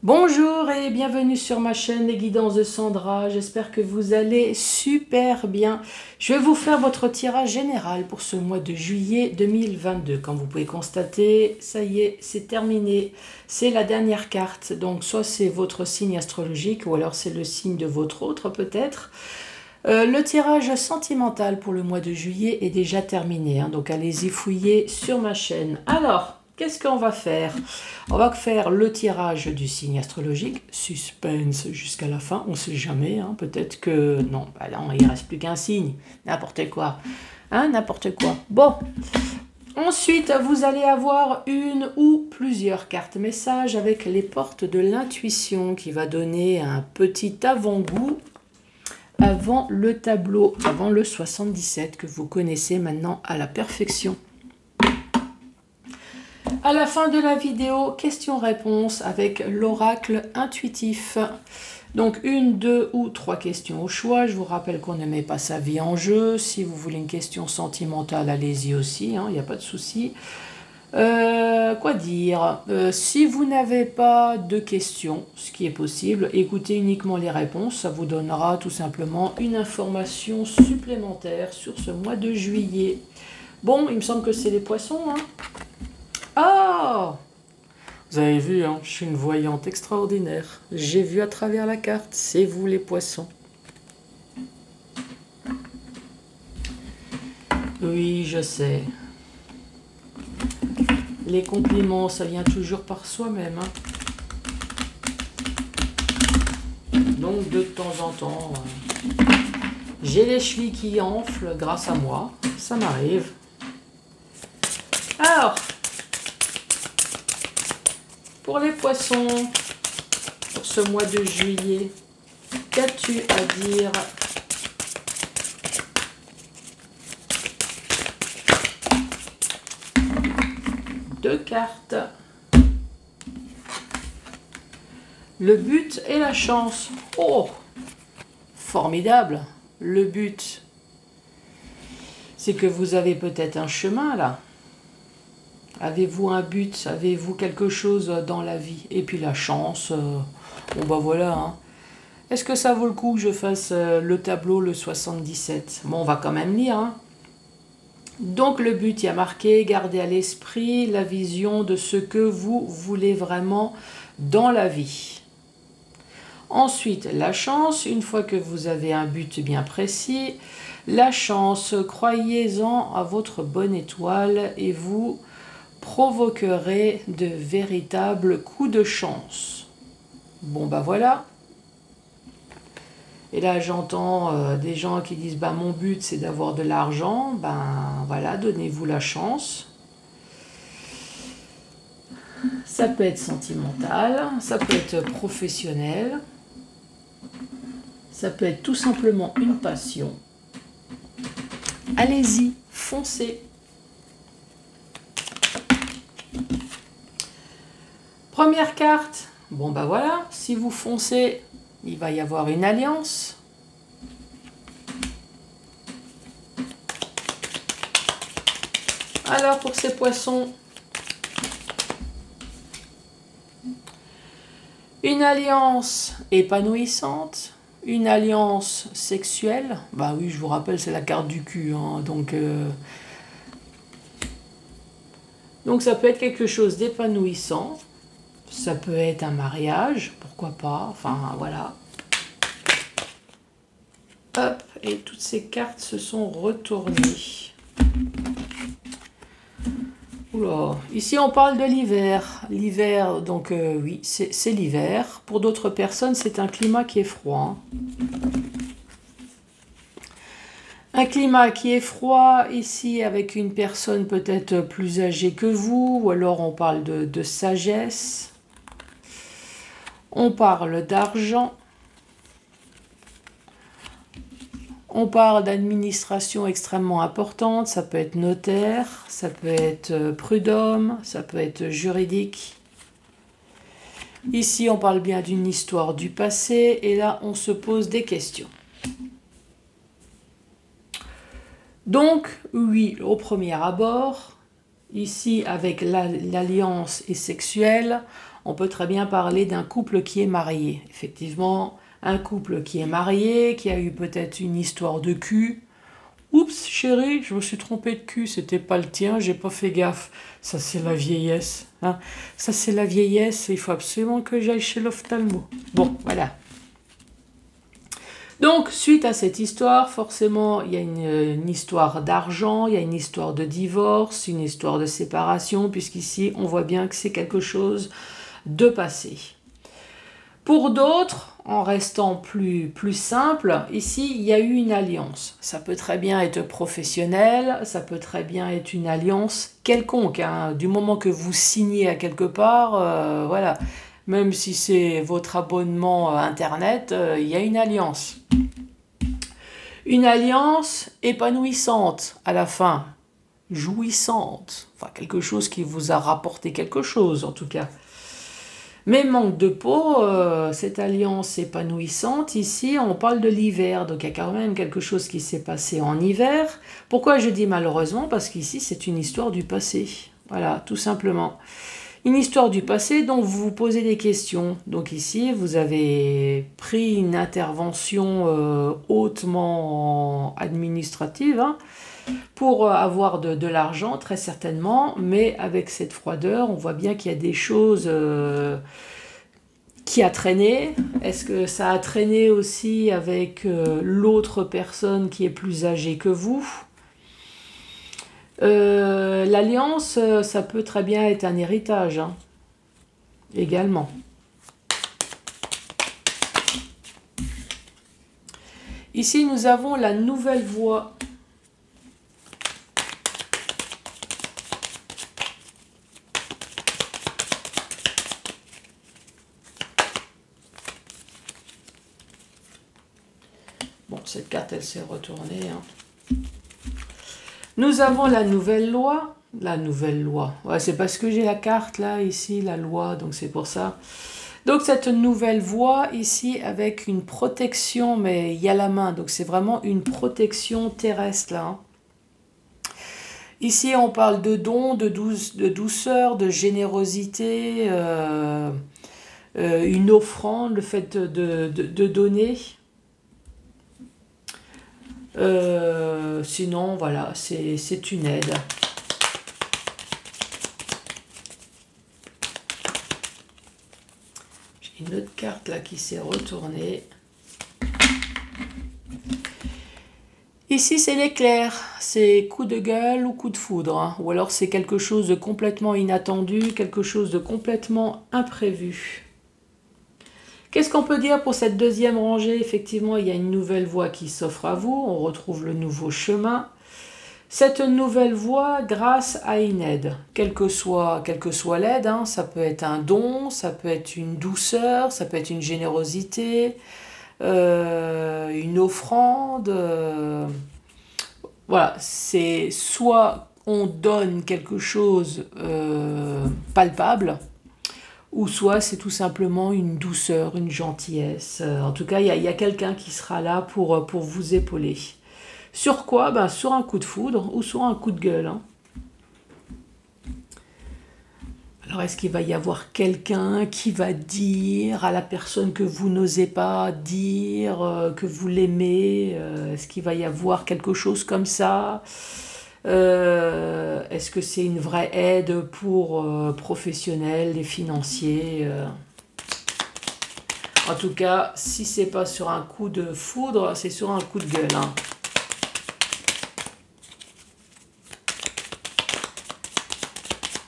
Bonjour et bienvenue sur ma chaîne Les Guidances de Sandra, j'espère que vous allez super bien. Je vais vous faire votre tirage général pour ce mois de juillet 2022. Comme vous pouvez constater, ça y est, c'est terminé. C'est la dernière carte, donc soit c'est votre signe astrologique ou alors c'est le signe de votre autre peut-être. Le tirage sentimental pour le mois de juillet est déjà terminé, donc allez-y fouiller sur ma chaîne. Alors, qu'est-ce qu'on va faire? On va faire le tirage du signe astrologique, suspense jusqu'à la fin, on ne sait jamais, peut-être que... Non, bah non, il ne reste plus qu'un signe, n'importe quoi, n'importe quoi. Bon, ensuite vous allez avoir une ou plusieurs cartes messages avec les portes de l'intuition qui va donner un petit avant-goût avant le tableau, avant le 77 que vous connaissez maintenant à la perfection. À la fin de la vidéo, questions-réponses avec l'oracle intuitif. Donc une, deux ou trois questions au choix. Je vous rappelle qu'on ne met pas sa vie en jeu. Si vous voulez une question sentimentale, allez-y aussi, il n'y a pas de souci. Quoi dire, si vous n'avez pas de questions, ce qui est possible, écoutez uniquement les réponses. Ça vous donnera tout simplement une information supplémentaire sur ce mois de juillet. Bon, il me semble que c'est les poissons, Ah! Vous avez vu, je suis une voyante extraordinaire. J'ai vu à travers la carte, c'est vous les poissons. Oui, je sais. Les compliments, ça vient toujours par soi-même. Donc de temps en temps, j'ai les chevilles qui enflent grâce à moi. Ça m'arrive. Alors, pour les poissons, pour ce mois de juillet, qu'as-tu à dire ? Deux cartes. Le but et la chance. Oh, formidable. Le but, c'est que vous avez peut-être un chemin là. Avez-vous un but? Avez-vous quelque chose dans la vie? Et puis la chance, bon bah voilà. Est-ce que ça vaut le coup que je fasse le tableau, le 77? Bon, on va quand même lire. Donc le but, il y a marqué, gardez à l'esprit la vision de ce que vous voulez vraiment dans la vie. Ensuite, la chance, une fois que vous avez un but bien précis, la chance, croyez-en à votre bonne étoile et vous provoquerez de véritables coups de chance. Bon bah voilà. Et là j'entends des gens qui disent bah mon but c'est d'avoir de l'argent. Ben voilà, donnez-vous la chance. Ça peut être sentimental, ça peut être professionnel, ça peut être tout simplement une passion. Allez-y, foncez. Première carte, bon bah voilà, si vous foncez, il va y avoir une alliance. Alors pour ces poissons, une alliance épanouissante, une alliance sexuelle. Bah oui, je vous rappelle, c'est la carte du cul, donc ça peut être quelque chose d'épanouissant. Ça peut être un mariage, pourquoi pas, enfin voilà. Hop, et toutes ces cartes se sont retournées. Oula, ici on parle de l'hiver. L'hiver, donc oui, c'est l'hiver. Pour d'autres personnes, c'est un climat qui est froid. Un climat qui est froid, ici avec une personne peut-être plus âgée que vous, ou alors on parle de sagesse. On parle d'argent. On parle d'administration extrêmement importante. Ça peut être notaire, ça peut être prud'homme, ça peut être juridique. Ici, on parle bien d'une histoire du passé. Et là, on se pose des questions. Donc, oui, au premier abord, ici avec l'alliance et sexuelle, on peut très bien parler d'un couple qui est marié. Effectivement, un couple qui est marié, qui a eu peut-être une histoire de cul. Oups, chérie, je me suis trompée de cul, c'était pas le tien, j'ai pas fait gaffe. Ça, c'est la vieillesse. Hein. Ça, c'est la vieillesse, il faut absolument que j'aille chez l'ophtalmo. Bon, voilà. Donc, suite à cette histoire, forcément, il y a une histoire d'argent, il y a une histoire de divorce, une histoire de séparation, puisqu'ici, on voit bien que c'est quelque chose de passé. Pour d'autres, en restant plus simple, ici, il y a eu une alliance. Ça peut très bien être professionnel, ça peut très bien être une alliance quelconque. Hein. Du moment que vous signez à quelque part, voilà. Même si c'est votre abonnement Internet, il y a une alliance. Une alliance épanouissante à la fin, jouissante. Enfin, quelque chose qui vous a rapporté quelque chose, en tout cas. Mais manque de peau, cette alliance épanouissante, ici, on parle de l'hiver. Donc, il y a quand même quelque chose qui s'est passé en hiver. Pourquoi je dis malheureusement? Parce qu'ici, c'est une histoire du passé. Voilà, tout simplement. Une histoire du passé dont vous vous posez des questions. Donc ici, vous avez pris une intervention hautement administrative hein, pour avoir de l'argent, très certainement. Mais avec cette froideur, on voit bien qu'il y a des choses qui a traîné. Est-ce que ça a traîné aussi avec l'autre personne qui est plus âgée que vous ? L'alliance, ça peut très bien être un héritage, hein, également. Ici, nous avons la nouvelle voie. Bon, cette carte, elle s'est retournée, hein. Nous avons la nouvelle loi. La nouvelle loi. Ouais, c'est parce que j'ai la carte là, ici, la loi, donc c'est pour ça. Donc cette nouvelle voie ici avec une protection, mais il y a la main, donc c'est vraiment une protection terrestre là. Hein. Ici on parle de dons, de douceur, de générosité, une offrande, le fait de donner. Sinon, voilà, c'est une aide. J'ai une autre carte là qui s'est retournée. Ici, c'est l'éclair. C'est coup de gueule ou coup de foudre. Hein. Ou alors, c'est quelque chose de complètement inattendu, quelque chose de complètement imprévu. Qu'est-ce qu'on peut dire pour cette deuxième rangée? Effectivement, il y a une nouvelle voie qui s'offre à vous. On retrouve le nouveau chemin. Cette nouvelle voie grâce à une aide. Quelle que soit l'aide, hein, ça peut être un don, ça peut être une douceur, ça peut être une générosité, une offrande. Voilà, c'est soit on donne quelque chose palpable, ou soit c'est tout simplement une douceur, une gentillesse. En tout cas, il y a quelqu'un qui sera là pour vous épauler. Sur quoi? Ben, sur un coup de foudre ou sur un coup de gueule. Hein. Alors, est-ce qu'il va y avoir quelqu'un qui va dire à la personne que vous n'osez pas dire, que vous l'aimez? Est-ce qu'il va y avoir quelque chose comme ça? Est-ce que c'est une vraie aide pour professionnels et financiers? En tout cas, si c'est pas sur un coup de foudre, c'est sur un coup de gueule. Hein.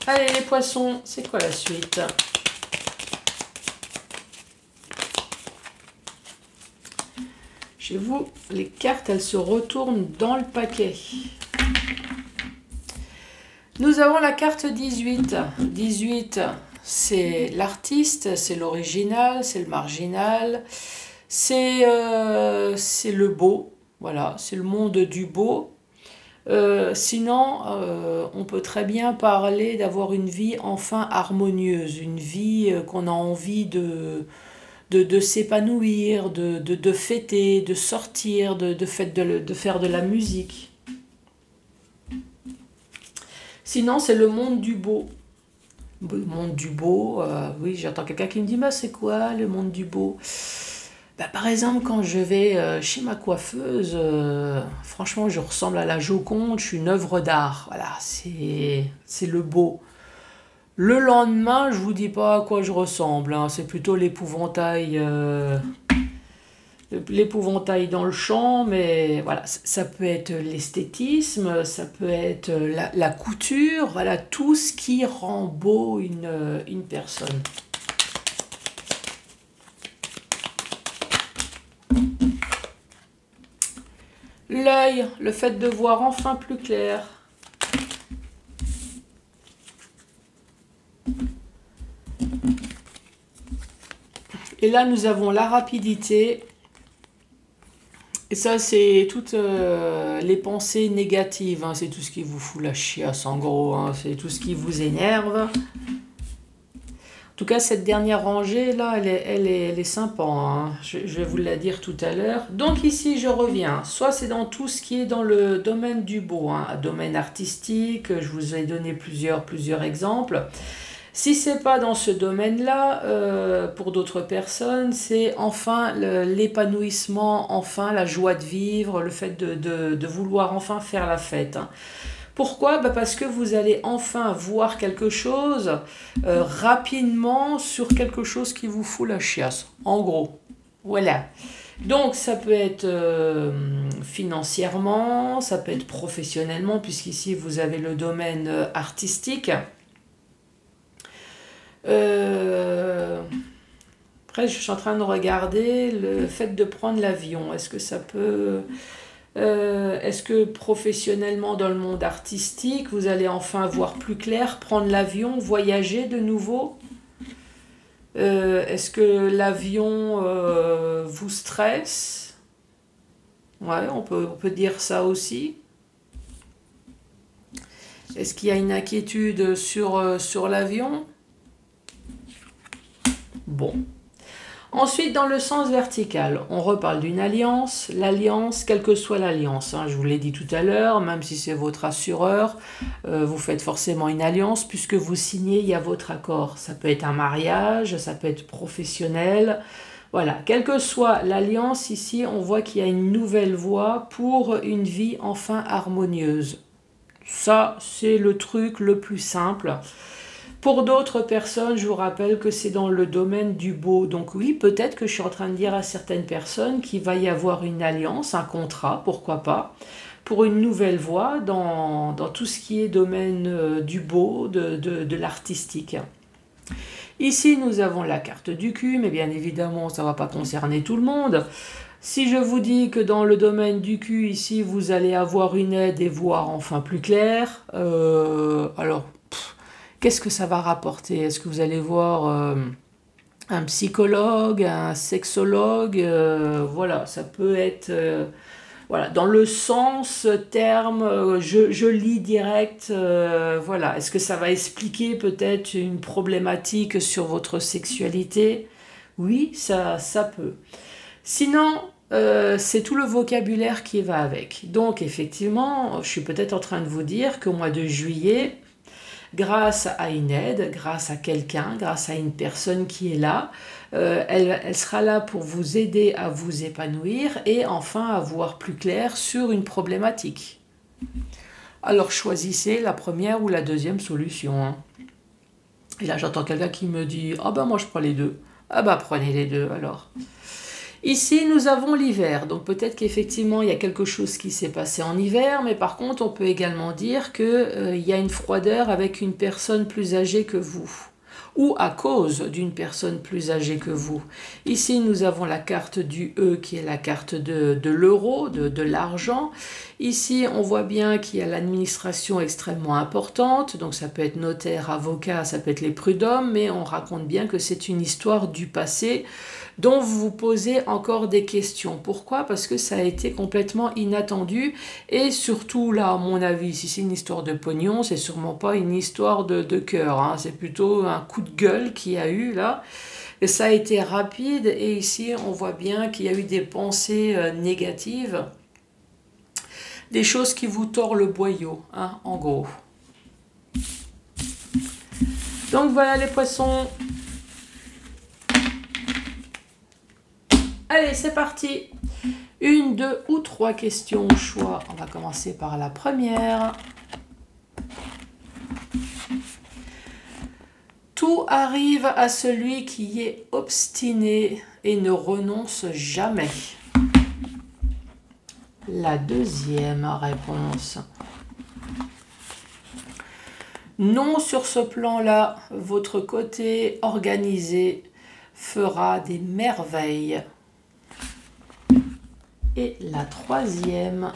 Allez les poissons, c'est quoi la suite? Chez vous, les cartes, elles se retournent dans le paquet. Nous avons la carte 18. 18, c'est l'artiste, c'est l'original, c'est le marginal, c'est le beau. Voilà, c'est le monde du beau. Sinon, on peut très bien parler d'avoir une vie enfin harmonieuse, une vie qu'on a envie de s'épanouir, de fêter, de sortir, de faire de la musique. Sinon, c'est le monde du beau. Le monde du beau, oui, j'entends quelqu'un qui me dit, bah, c'est quoi le monde du beau? Bah, par exemple, quand je vais chez ma coiffeuse, franchement, je ressemble à la Joconde, je suis une œuvre d'art. Voilà, c'est le beau. Le lendemain, je vous dis pas à quoi je ressemble, hein, c'est plutôt l'épouvantail dans le champ, mais voilà, ça peut être l'esthétisme, ça peut être la couture, voilà, tout ce qui rend beau une personne. L'œil, le fait de voir enfin plus clair. Et là, nous avons la rapidité. Et ça, c'est toutes les pensées négatives, hein. C'est tout ce qui vous fout la chiasse, en gros, hein. C'est tout ce qui vous énerve. En tout cas, cette dernière rangée, là, elle est sympa, hein. Je vais vous la dire tout à l'heure. Donc ici, je reviens. Soit c'est dans tout ce qui est dans le domaine du beau, hein, domaine artistique. Je vous ai donné plusieurs exemples. Si c'est pas dans ce domaine-là, pour d'autres personnes, c'est enfin l'épanouissement, enfin la joie de vivre, le fait de vouloir enfin faire la fête, hein. Pourquoi? Bah parce que vous allez enfin voir quelque chose rapidement sur quelque chose qui vous fout la chiasse. En gros, voilà. Donc ça peut être financièrement, ça peut être professionnellement, puisqu'ici vous avez le domaine artistique. Après, je suis en train de regarder le fait de prendre l'avion. Est-ce que ça peut... est-ce que professionnellement dans le monde artistique, vous allez enfin voir plus clair, prendre l'avion, voyager de nouveau? Est-ce que l'avion vous stresse? Ouais, on peut dire ça aussi. Est-ce qu'il y a une inquiétude sur l'avion? Bon. Ensuite, dans le sens vertical, on reparle d'une alliance. L'alliance, quelle que soit l'alliance, hein, je vous l'ai dit tout à l'heure, même si c'est votre assureur, vous faites forcément une alliance puisque vous signez, il y a votre accord. Ça peut être un mariage, ça peut être professionnel. Voilà, quelle que soit l'alliance, ici, on voit qu'il y a une nouvelle voie pour une vie enfin harmonieuse. Ça, c'est le truc le plus simple. Pour d'autres personnes, je vous rappelle que c'est dans le domaine du beau. Donc oui, peut-être que je suis en train de dire à certaines personnes qu'il va y avoir une alliance, un contrat, pourquoi pas, pour une nouvelle voie dans tout ce qui est domaine du beau, de l'artistique. Ici, nous avons la carte du cul, mais bien évidemment, ça ne va pas concerner tout le monde. Si je vous dis que dans le domaine du cul, ici, vous allez avoir une aide et voir enfin plus clair, alors... Qu'est-ce que ça va rapporter? Est-ce que vous allez voir un psychologue, un sexologue? Voilà, ça peut être voilà, dans le sens terme, je lis direct. Voilà, est-ce que ça va expliquer peut-être une problématique sur votre sexualité? Oui, ça peut. Sinon, c'est tout le vocabulaire qui va avec. Donc, effectivement, je suis peut-être en train de vous dire qu'au mois de juillet, grâce à une aide, grâce à quelqu'un, grâce à une personne qui est là, elle sera là pour vous aider à vous épanouir et enfin à voir plus clair sur une problématique. Alors choisissez la première ou la deuxième solution, hein. Et là j'entends quelqu'un qui me dit « Ah ben moi je prends les deux ». Ah ben prenez les deux alors. Ici, nous avons l'hiver, donc peut-être qu'effectivement, il y a quelque chose qui s'est passé en hiver, mais par contre, on peut également dire qu'il y a une froideur avec une personne plus âgée que vous, ou à cause d'une personne plus âgée que vous. Ici, nous avons la carte du E, qui est la carte de l'euro, de l'argent. Ici, on voit bien qu'il y a l'administration extrêmement importante, donc ça peut être notaire, avocat, ça peut être les prud'hommes, mais on raconte bien que c'est une histoire du passé, dont vous vous posez encore des questions. Pourquoi? Parce que ça a été complètement inattendu et surtout là, à mon avis, si c'est une histoire de pognon, c'est sûrement pas une histoire de cœur, hein. C'est plutôt un coup de gueule qu'il y a eu là. Et ça a été rapide et ici, on voit bien qu'il y a eu des pensées négatives, des choses qui vous tordent le boyau, hein, en gros. Donc voilà les poissons. Allez, c'est parti. 1, 2 ou 3 questions au choix. On va commencer par la première. Tout arrive à celui qui est obstiné et ne renonce jamais. La deuxième réponse. Non, sur ce plan-là, votre côté organisé fera des merveilles. Et la troisième.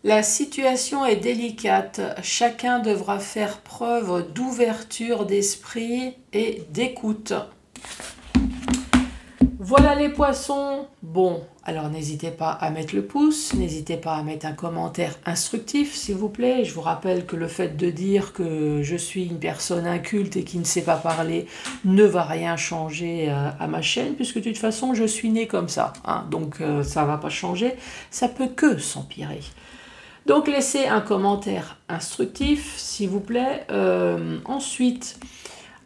La situation est délicate. Chacun devra faire preuve d'ouverture d'esprit et d'écoute. Voilà les poissons. Bon, alors n'hésitez pas à mettre le pouce, n'hésitez pas à mettre un commentaire instructif s'il vous plaît. Je vous rappelle que le fait de dire que je suis une personne inculte et qui ne sait pas parler ne va rien changer à ma chaîne, puisque de toute façon je suis née comme ça, hein, donc ça ne va pas changer, ça peut que s'empirer. Donc laissez un commentaire instructif s'il vous plaît. Ensuite,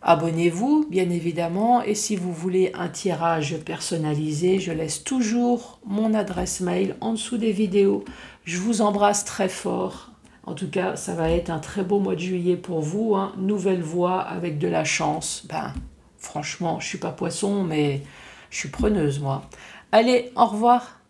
abonnez-vous, bien évidemment, et si vous voulez un tirage personnalisé, je laisse toujours mon adresse mail en dessous des vidéos. Je vous embrasse très fort. En tout cas, ça va être un très beau mois de juillet pour vous, hein. Nouvelle voie avec de la chance. Ben, franchement, je ne suis pas poisson, mais je suis preneuse, moi. Allez, au revoir.